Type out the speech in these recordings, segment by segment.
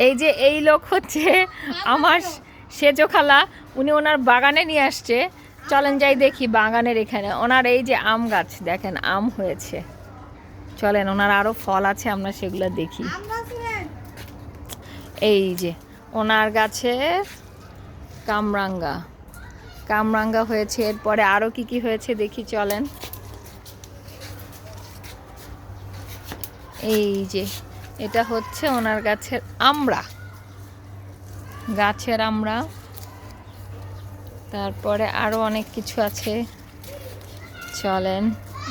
এই যে এই লোক হচ্ছে আমার সেজো খালা, উনি ওনার বাগানে নিয়ে আসছে। চলেন যাই দেখি বাগানের এখানে ওনার এই যে আম গাছ, দেখেন আম হয়েছে। চলেন, ওনার আরো ফল আছে, আমরা সেগুলো দেখি। এই যে ওনার গাছে কামরাঙ্গা কামরাঙ্গা হয়েছে। এরপরে আরো কি কি হয়েছে দেখি, চলেন। এই যে এটা হচ্ছে ওনার গাছের আমড়া, গাছের আমড়া। তারপরে আরো অনেক কিছু আছে, চলেন।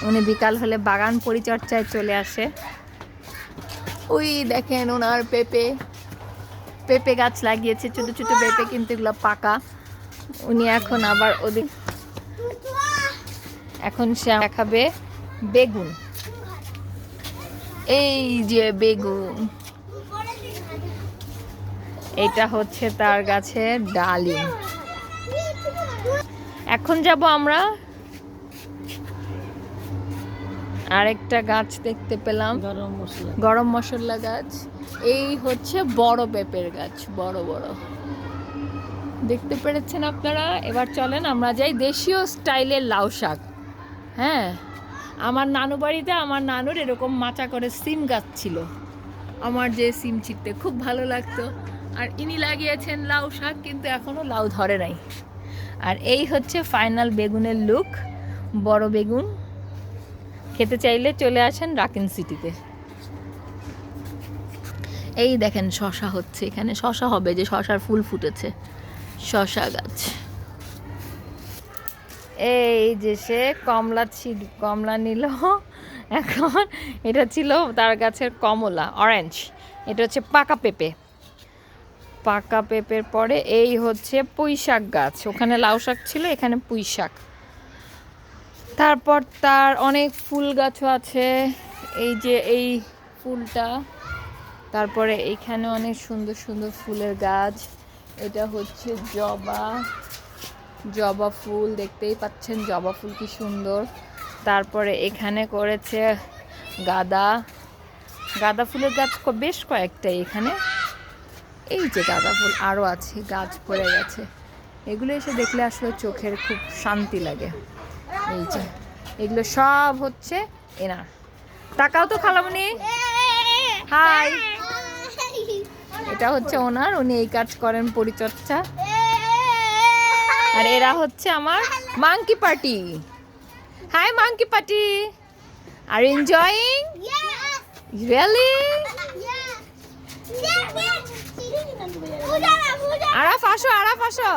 উনি বিকাল হলে বাগান পরিচর্যায় চলে আসে। ওই দেখেন ওনার পেঁপে গাছ লাগিয়েছে, ছোট ছোট পেঁপে, কিন্তু এগুলো পাকা। উনি এখন আবার ওদিক, এখন সে দেখাবে বেগুন। এই যে বেগুন, এটা হচ্ছে তার গাছের ডালিম। এখন যাব আমরা আরেকটা গাছ দেখতে পেলাম, গরম মশলা গাছ। এই হচ্ছে বড় পেঁপের গাছ, বড় বড় দেখতে পেরেছেন আপনারা। এবার চলেন আমরা যাই দেশীয় স্টাইলের লাউ শাক। হ্যাঁ, আমার নানু বাড়িতে আমার নানুর এরকম মাচা করে সিম গাছ ছিল। আমার যে সিম ছিটতে খুব ভালো লাগতো। আর ইনি লাগিয়েছেন লাউ শাক, কিন্তু এখনো লাউ ধরে নাই। আর এই হচ্ছে ফাইনাল বেগুনের লুক, বড় বেগুন। খেতে চাইলে চলে আসেন রাকিন সিটিতে। এই দেখেন শশা হচ্ছে এখানে, শশা হবে, যে শশার ফুল ফুটেছে, শশা গাছ। এই যে সে কমলা নিল এখন। এটা ছিল তার গাছের কমলা, অরেঞ্জ। এটা হচ্ছে পাকা পেঁপে। পাকা পেঁপের পরে এই হচ্ছে পুঁই শাক গাছ, ওখানে লাউ শাক ছিল, এখানে পুঁই শাক। তারপর তার অনেক ফুল গাছও আছে, এই যে এই ফুলটা। তারপরে এইখানে অনেক সুন্দর সুন্দর ফুলের গাছ। এটা হচ্ছে জবা ফুল, দেখতেই পাচ্ছেন জবা ফুল কি সুন্দর। তারপরে এখানে করেছে গাঁদা ফুলের গাছ বেশ কয়েকটা এখানে। এই যে গাঁদা ফুল আরও আছে, গাছ পড়ে গেছে। এগুলো এসে দেখলে আসলে চোখের খুব শান্তি লাগে। এই যে এগুলো সব হচ্ছে এনার। তাকাও তো খালামণি, হাই। এটা হচ্ছে ওনার, উনি এই কাজ করেন, পরিচর্যা। আর এরা হচ্ছে আমার monkey party. Hi monkey party, আর এনজয়িং রিয়েলি? আরাফ আসো, আরাফ আসো।